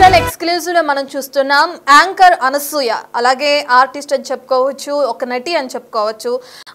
Digital exclusive లో మనం చూస్తున్నాం యాంకర్ అనసూయ అలాగే ఆర్టిస్ట్ అని చెప్పుకోవచ్చు ఒక నటి అని చెప్పుకోవచ్చు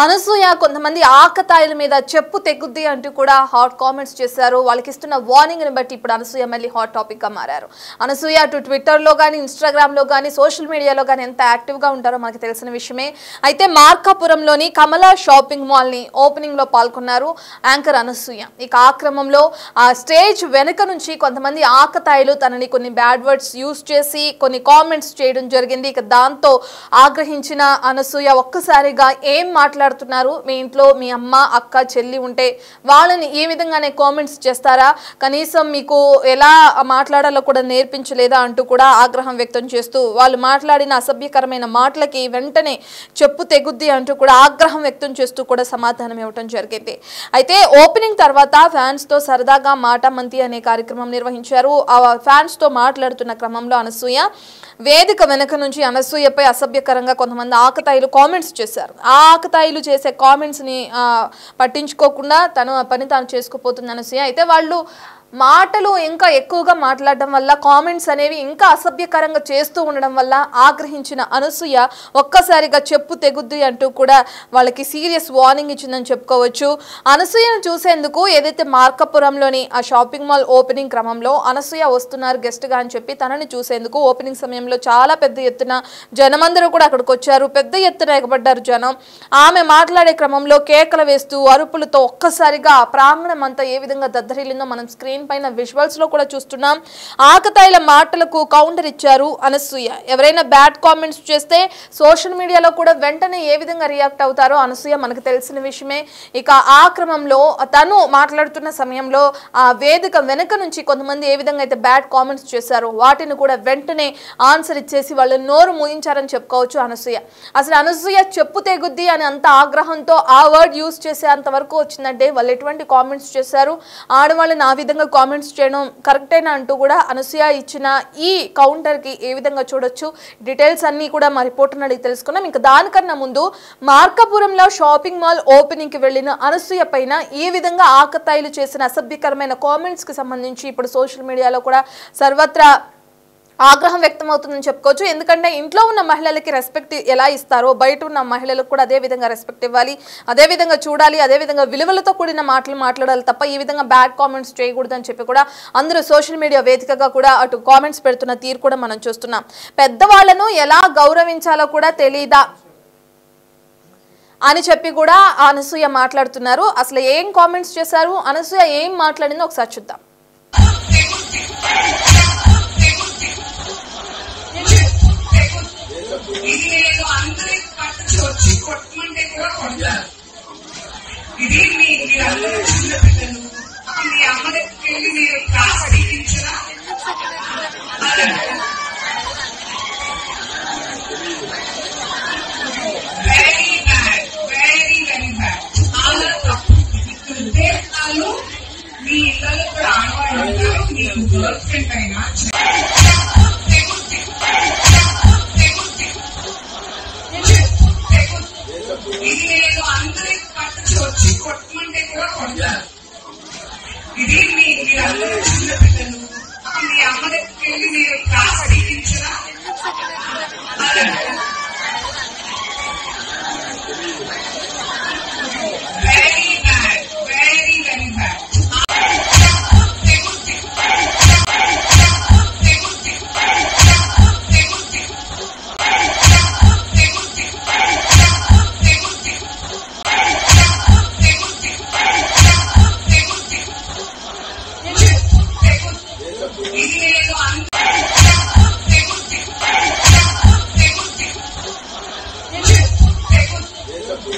అనసూయ కొంతమంది ఆకతాయిల మీద చెప్పు తెగుద్ది అంటూ కూడా హాట్ కామెంట్స్ చేశారు వాళ్ళకి ఇస్తున్న వార్నింగ్ ని బట్టి ఇప్పుడు అనసూయ మళ్ళీ హాట్ టాపిక్ గా మారారు అనసూయ అటు ట్విట్టర్ లో గానీ ఇన్‌స్టాగ్రామ్ లో గానీ సోషల్ మీడియాలో గానీ ఎంత యాక్టివ్ గా ఉంటారో మనకు తెలిసిన విషయమే అయితే మార్కాపురంలోని కమలా షాపింగ్ మాల్ ని ఓపెనింగ్ లో పాల్గొన్నారు యాంకర్ అనసూయ ఇక ఆ క్రమంలో ఆ స్టేజ్ వెనుక నుంచి కొంతమంది ఆకతాయిలు తనని కొన్ని బ్యాడ్ వర్డ్స్ యూస్ చేసి కొన్ని కామెంట్స్ చేయడం జరిగింది ఇక దాంతో ఆగ్రహించిన అనసూయ ఒక్కసారిగా ఏం మాట్లాడుతున్నారు మీ ఇంట్లో మీ అమ్మ అక్క చెల్లి ఉంటే వాళ్ళని ఈ విధంగానే కామెంట్స్ చేస్తారా కనీసం మీకు ఎలా మాట్లాడాలో కూడా నేర్పించలేదా అంటూ కూడా ఆగ్రహం వ్యక్తం చేస్తూ వాళ్ళు మాట్లాడిన అసభ్యకరమైన మాటలకి వెంటనే చెప్పు తెగుద్ది అంటూ కూడా ఆగ్రహం వ్యక్తం చేస్తూ కూడా సమాధానం ఇవ్వడం జరిగింది అయితే ఓపెనింగ్ తర్వాత ఫ్యాన్స్ తో సరదాగా మాట మంతి అనే కార్యక్రమం నిర్వహించారు ఆ ఫ్యాన్స్ తో మాట్లాడుతున్న క్రమంలో అనసూయ వేదిక వెనక నుంచి అనసూయపై అసభ్యకరంగా కొంతమంది ఆకతాయిలు కామెంట్స్ చేశారు ఆ ఆకతాయిలు చేసే కామెంట్స్ ని పట్టించుకోకుండా తను పని తాను చేసుకుపోతుంది అనసూయ అయితే వాళ్ళు మాటలు ఇంకా ఎక్కువగా మాట్లాడడం వల్ల కామెంట్స్ అనేవి ఇంకా అసభ్యకరంగా చేస్తూ ఉండడం వల్ల ఆగ్రహించిన అనసూయ ఒక్కసారిగా చెప్పు తెగుద్ది అంటూ కూడా వాళ్ళకి సీరియస్ వార్నింగ్ ఇచ్చిందని చెప్పుకోవచ్చు అనసూయను చూసేందుకు ఏదైతే మార్కాపురంలోని ఆ షాపింగ్ మాల్ ఓపెనింగ్ క్రమంలో అనసూయ వస్తున్నారు గెస్ట్ గా అని చెప్పి తనని చూసేందుకు ఓపెనింగ్ సమయంలో చాలా పెద్ద ఎత్తున జనమందరూ కూడా అక్కడికి వచ్చారు పెద్ద ఎత్తున ఎగబడ్డారు జనం ఆమె మాట్లాడే క్రమంలో కేకలు వేస్తూ అరుపులతో ఒక్కసారిగా ప్రాంగణం అంతా ఏ విధంగా దద్దరిల్లిందో మనం స్క్రీన్ పైన విజువల్స్ లో కూడా చూస్తున్నాం ఆకతాయిల మాటలకు కౌంటర్ ఇచ్చారు అనసూయ ఎవరైనా బ్యాడ్ కామెంట్స్ చేస్తే సోషల్ మీడియాలో కూడా వెంటనే ఏ విధంగా రియాక్ట్ అవుతారో అనసూయ మనకు తెలిసిన విషయమే ఇక ఆ క్రమంలో తను మాట్లాడుతున్న సమయంలో ఆ వేదిక వెనుక నుంచి కొంతమంది ఏ విధంగా అయితే బ్యాడ్ కామెంట్స్ చేశారో వాటిని కూడా వెంటనే ఆన్సర్ ఇచ్చేసి వాళ్ళు నోరు మూయించారని చెప్పుకోవచ్చు అనసూయ అసలు అనసూయ చెప్పు తెగుద్ది అని అంత ఆగ్రహంతో ఆ వర్డ్ యూజ్ చేసే అంత వరకు వచ్చిందంటే వాళ్ళు ఎటువంటి కామెంట్స్ చేశారు ఆడవాళ్ళని ఆ విధంగా కామెంట్స్ చేయడం కరెక్టేనా అంటూ కూడా అనసూయ ఇచ్చిన ఈ కౌంటర్ కి ఏ విధంగా చూడొచ్చు డీటెయిల్స్ అన్ని కూడా మా రిపోర్టర్ అడిగి తెలుసుకున్నాం ఇంకా దానికన్నా ముందు మార్కాపురంలో షాపింగ్ మాల్ ఓపెనింగ్ కి వెళ్లిన అనసూయ పైన ఈ విధంగా ఆకతాయిలు చేసిన అసభ్యకరమైన కామెంట్స్ కి సంబంధించి ఇప్పుడు సోషల్ మీడియాలో కూడా సర్వత్రా ఆగ్రహం వ్యక్తం అవుతుందని చెప్పుకోవచ్చు ఎందుకంటే ఇంట్లో ఉన్న మహిళలకి రెస్పెక్ట్ ఎలా ఇస్తారో బయట ఉన్న మహిళలకు కూడా అదే విధంగా రెస్పెక్ట్ ఇవ్వాలి అదే విధంగా చూడాలి అదే విధంగా విలువలతో కూడిన మాటలు మాట్లాడాలి తప్ప ఈ విధంగా బ్యాడ్ కామెంట్స్ చేయకూడదని చెప్పి కూడా అందరూ సోషల్ మీడియా వేదికగా కూడా అటు కామెంట్స్ పెడుతున్న తీరు కూడా మనం చూస్తున్నాం పెద్దవాళ్లను ఎలా గౌరవించాలో కూడా తెలీదా అని చెప్పి కూడా అనసూయ మాట్లాడుతున్నారు అసలు ఏం కామెంట్స్ చేశారు అనసూయ ఏం మాట్లాడిందో ఒకసారి చూద్దాం మీ ఇళ్ళలో కూడా ఆడవాళ్ళు ఉంటారు మీకు గర్ల్ ఫ్రెండ్ అయినా ఇది నేను అందరికి పట్టుకు వచ్చి కొట్టమంటే కూడా కొడతారు ఇది మీరందరూ చిన్న పిల్లలు మీ అమ్మ దగ్గరికి వెళ్ళి మీరు క్లాస్ అడిగించరా very bad very very bad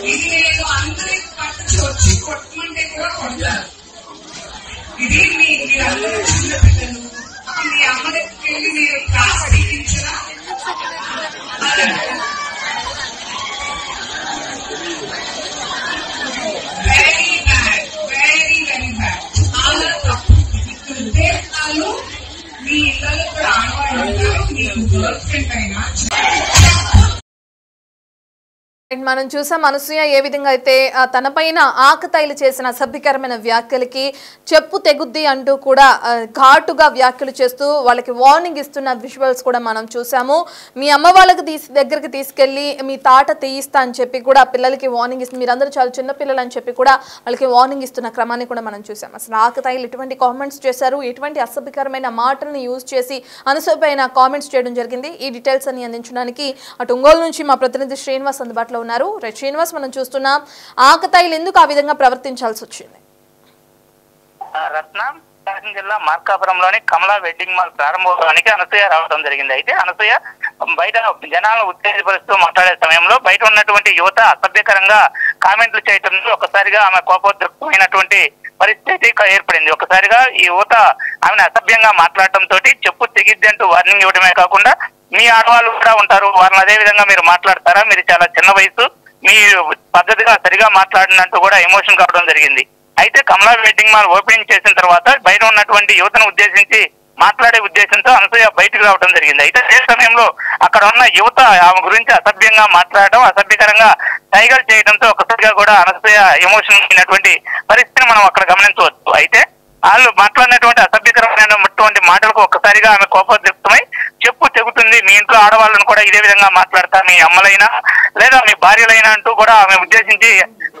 ఇది నేను అందరికి పట్టుకు వచ్చి కొట్టమంటే కూడా కొడతారు ఇది మీరందరూ చిన్న పిల్లలు మీ అమ్మ దగ్గరికి వెళ్ళి మీరు క్లాస్ అడిగించరా very bad very very bad చాలా తప్పు ఉద్దేశాలు మీ ఇళ్ళలో కూడా ఆడవాళ్ళు ఉంటారు మీకు గర్ల్ ఫ్రెండ్ అయినా మనం చూసాం అనసూయ ఏ విధంగా అయితే తనపైన ఆకతాయిలు చేసిన అసభ్యకరమైన వ్యాఖ్యలకి చెప్పు తెగుద్ది అంటూ కూడా ఘాటుగా వ్యాఖ్యలు చేస్తూ వాళ్ళకి వార్నింగ్ ఇస్తున్న విజువల్స్ కూడా మనం చూసాము. మీ అమ్మ వాళ్ళకి దగ్గరికి తీసుకెళ్లి మీ తాట తీయిస్తా అని చెప్పి కూడా పిల్లలకి వార్నింగ్ ఇస్తుంది. మీరందరూ చాలా చిన్న పిల్లలు అని చెప్పి కూడా వాళ్ళకి వార్నింగ్ ఇస్తున్న క్రమాన్ని కూడా మనం చూసాం. అసలు ఆకతాయిలు ఎటువంటి కామెంట్స్ చేశారు, ఎటువంటి అసభ్యకరమైన మాటలను యూజ్ చేసి అనసూయ పైన కామెంట్స్ చేయడం జరిగింది. ఈ డీటెయిల్స్ అన్ని అందించడానికి అటు ఒంగోలు నుంచి మా ప్రతినిధి శ్రీనివాస్ అందుబాటులో ఉన్నారు. శ్రీనివాస్, మనం చూస్తున్నాం ఆకతాయిలు ఎందుకు ఆ విధంగా ప్రవర్తించాల్సి వచ్చింది? రత్న జిల్లా మార్కాపురంలోని కమలా వెడ్డింగ్ మాల్ ప్రారంభోత్సవానికి అనసూయ రావడం జరిగింది. అయితే అనసూయ బయట జనాలను ఉత్తేజపరుస్తూ మాట్లాడే సమయంలో బయట ఉన్నటువంటి యువత అసభ్యకరంగా కామెంట్లు చేయడంతో ఒకసారిగా ఆమె కోపోద్రిక్తమైనటువంటి పరిస్థితి ఏర్పడింది. ఒకసారిగా ఈ యువత ఆమెను అసభ్యంగా మాట్లాడటంతో చెప్పు తెగిద్ది అంటూ వార్నింగ్ ఇవ్వడమే కాకుండా మీ ఆడవాళ్ళు కూడా ఉంటారు, వారిని అదే విధంగా మీరు మాట్లాడతారా, మీరు చాలా చిన్న వయసు, మీ పద్ధతిగా సరిగా మాట్లాడినట్టు కూడా ఎమోషన్ కావడం జరిగింది. అయితే కమలా వెడ్డింగ్ మాల్ ఓపెనింగ్ చేసిన తర్వాత బయట ఉన్నటువంటి యువతను ఉద్దేశించి మాట్లాడే ఉద్దేశంతో అనసూయ బయటకు రావడం జరిగింది. అయితే అదే సమయంలో అక్కడ ఉన్న యువత ఆమె గురించి అసభ్యంగా మాట్లాడడం, అసభ్యకరంగా సైగలు చేయడంతో ఒకసారిగా కూడా అనసూయ ఎమోషన్ అయినటువంటి పరిస్థితిని మనం అక్కడ గమనించవచ్చు. అయితే వాళ్ళు మాట్లాడినటువంటి అసభ్యకరమైనటువంటి మాటలకు ఒక్కసారిగా ఆమె కోపోద్రిక్తమై చెప్పు తెగుతుంది, మీ ఇంట్లో ఆడవాళ్ళను కూడా ఇదే విధంగా మాట్లాడతా, మీ అమ్మలైనా లేదా మీ భార్యలైనా అంటూ కూడా ఆమె ఉద్దేశించి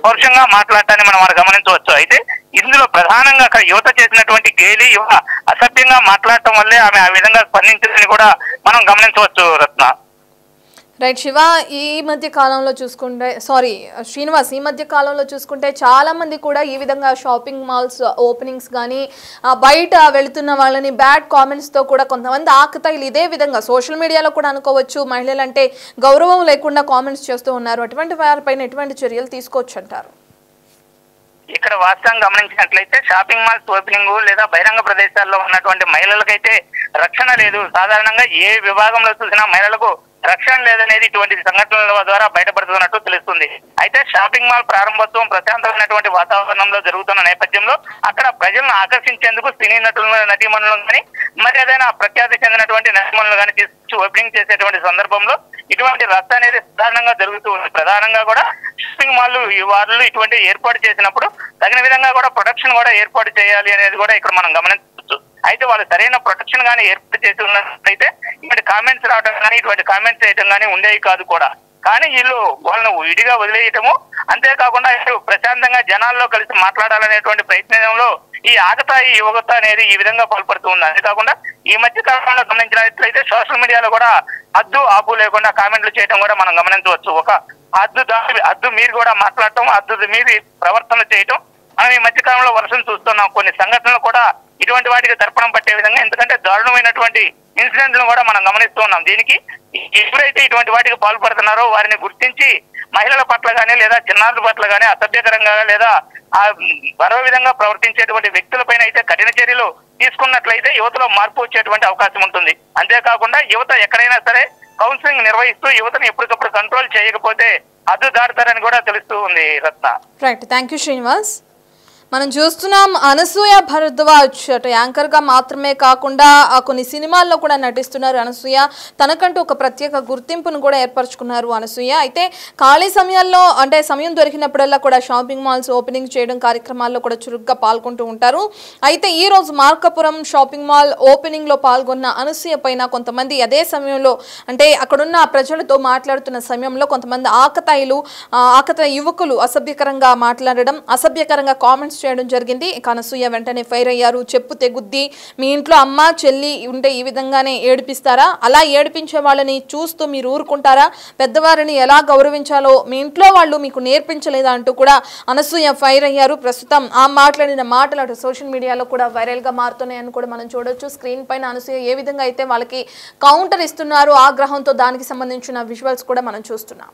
పరుషంగా మాట్లాడటాన్ని మనం గమనించవచ్చు. అయితే ఇందులో ప్రధానంగా అక్కడ యువత చేసినటువంటి గేలి యువ అసభ్యంగా మాట్లాడటం వల్లే ఆమె ఆ విధంగా స్పందించిందని కూడా మనం గమనించవచ్చు. రత్న రైట్ శివ, ఈ మధ్య కాలంలో చూసుకుంటే శ్రీనివాస్, ఈ మధ్య కాలంలో చూసుకుంటే చాలా మంది కూడా ఈ విధంగా షాపింగ్ మాల్స్ ఓపెనింగ్స్ కానీ బయట వెళుతున్న వాళ్ళని బ్యాడ్ కామెంట్స్తో కూడా కొంతమంది ఆకతాయిలు ఇదే విధంగా సోషల్ మీడియాలో కూడా అనుకోవచ్చు మహిళలంటే గౌరవం లేకుండా కామెంట్స్ చేస్తూ ఉన్నారు. అటువంటి వారిపైన ఎటువంటి చర్యలు తీసుకోవచ్చు అంటారు? ఇక్కడ వాస్తవం గమనించినట్లయితే షాపింగ్ మాల్స్ ఓపెనింగ్ లేదా బహిరంగ ప్రదేశాల్లో ఉన్నటువంటి మహిళలకైతే రక్షణ లేదు. సాధారణంగా ఏ విభాగంలో చూసినా మహిళలకు రక్షణ లేదనేది ఇటువంటి సంఘటనల ద్వారా బయటపడుతున్నట్టు తెలుస్తుంది. అయితే షాపింగ్ మాల్ ప్రారంభోత్సవం ప్రశాంతమైనటువంటి వాతావరణంలో జరుగుతున్న నేపథ్యంలో అక్కడ ప్రజలను ఆకర్షించేందుకు సినీ నటీమణులను కానీ మరి ఏదైనా ప్రఖ్యాతి చెందినటువంటి నటీమణులు కానీ తీసుకొచ్చి ఓపెనింగ్ చేసేటువంటి సందర్భంలో ఇటువంటి రచ్చ అనేది సాధారణంగా జరుగుతూ ఉంది. ప్రధానంగా కూడా షాపింగ్ మాల్ వాళ్ళు ఇటువంటి ఏర్పాటు చేసినప్పుడు తగిన విధంగా కూడా ప్రొటెక్షన్ కూడా ఏర్పాటు చేయాలి అనేది కూడా ఇక్కడ మనం గమనించవచ్చు. అయితే వాళ్ళు సరైన ప్రొటెక్షన్ కానీ ఏర్పాటు చేసి ఉన్నట్లయితే ఇటువంటి కామెంట్స్ రావడం కానీ ఇటువంటి కామెంట్స్ చేయడం కానీ ఉండేవి కాదు కూడా. కానీ వీళ్ళు వాళ్ళను విడిగా వదిలేయటము, అంతేకాకుండా ప్రశాంతంగా జనాల్లో కలిసి మాట్లాడాలనేటువంటి ప్రయత్నంలో ఈ ఆకతాయి యువత అనేది ఈ విధంగా పాల్పడుతూ ఉంది. అంతేకాకుండా ఈ మధ్య కాలంలో గమనించినట్లయితే సోషల్ మీడియాలో కూడా హద్దు ఆపు లేకుండా కామెంట్లు చేయడం కూడా మనం గమనించవచ్చు. ఒక హద్దు మీరు కూడా మాట్లాడటం, హద్దు మీది ప్రవర్తన చేయటం మనం ఈ మధ్య కాలంలో వర్షం చూస్తున్నాం. కొన్ని సంఘటనలు కూడా ఇటువంటి వాటికి దర్పణం పట్టే విధంగా, ఎందుకంటే దారుణమైనటువంటి ఇన్సిడెంట్లను కూడా మనం గమనిస్తూ ఉన్నాం. దీనికి ఎవరైతే ఇటువంటి వాటికి పాల్పడుతున్నారో వారిని గుర్తించి మహిళల పట్ల కానీ లేదా చిన్నారుల పట్ల కానీ అసభ్యకరంగా లేదా మరో విధంగా ప్రవర్తించేటువంటి వ్యక్తులపైన అయితే కఠిన చర్యలు తీసుకున్నట్లయితే యువతలో మార్పు వచ్చేటువంటి అవకాశం ఉంటుంది. అంతేకాకుండా యువత ఎక్కడైనా సరే కౌన్సిలింగ్ నిర్వహిస్తూ యువతను ఎప్పటికప్పుడు కంట్రోల్ చేయకపోతే హద్దు దాటుతారని కూడా తెలుస్తూ ఉంది. రత్న రైట్, థ్యాంక్ యూ శ్రీనివాస్. మనం చూస్తున్నాం అనసూయ భరద్వాజ్ అటు యాంకర్గా మాత్రమే కాకుండా కొన్ని సినిమాల్లో కూడా నటిస్తున్నారు అనసూయ. తనకంటూ ఒక ప్రత్యేక గుర్తింపును కూడా ఏర్పరచుకున్నారు అనసూయ. అయితే ఖాళీ సమయాల్లో అంటే సమయం దొరికినప్పుడల్లా కూడా షాపింగ్ మాల్స్ ఓపెనింగ్ చేయడం కార్యక్రమాల్లో కూడా చురుగ్గా పాల్గొంటూ ఉంటారు. అయితే ఈ రోజు మార్కాపురం షాపింగ్ మాల్ ఓపెనింగ్లో పాల్గొన్న అనసూయ పైన కొంతమంది అదే సమయంలో అంటే అక్కడున్న ప్రజలతో మాట్లాడుతున్న సమయంలో కొంతమంది ఆకతాయి యువకులు అసభ్యకరంగా మాట్లాడడం, అసభ్యకరంగా కామెంట్స్ చేయడం జరిగింది. అనసూయ వెంటనే ఫైర్ అయ్యారు. చెప్పు తెగుద్ది, మీ ఇంట్లో అమ్మ చెల్లి ఉంటే ఈ విధంగానే ఏడిపిస్తారా? అలా ఏడిపించే వాళ్ళని చూస్తూ మీరు ఊరుకుంటారా? పెద్దవారిని ఎలా గౌరవించాలో మీ ఇంట్లో వాళ్ళు మీకు నేర్పించలేదా అంటూ కూడా అనసూయ ఫైర్ అయ్యారు. ప్రస్తుతం ఆ మాట్లాడిన మాటలు అటు సోషల్ మీడియాలో కూడా వైరల్ గా మారుతున్నాయని కూడా మనం చూడొచ్చు. స్క్రీన్ పైన అనసూయ ఏ విధంగా అయితే వాళ్ళకి కౌంటర్ ఇస్తున్నారు ఆగ్రహంతో, దానికి సంబంధించిన విజువల్స్ కూడా మనం చూస్తున్నాం.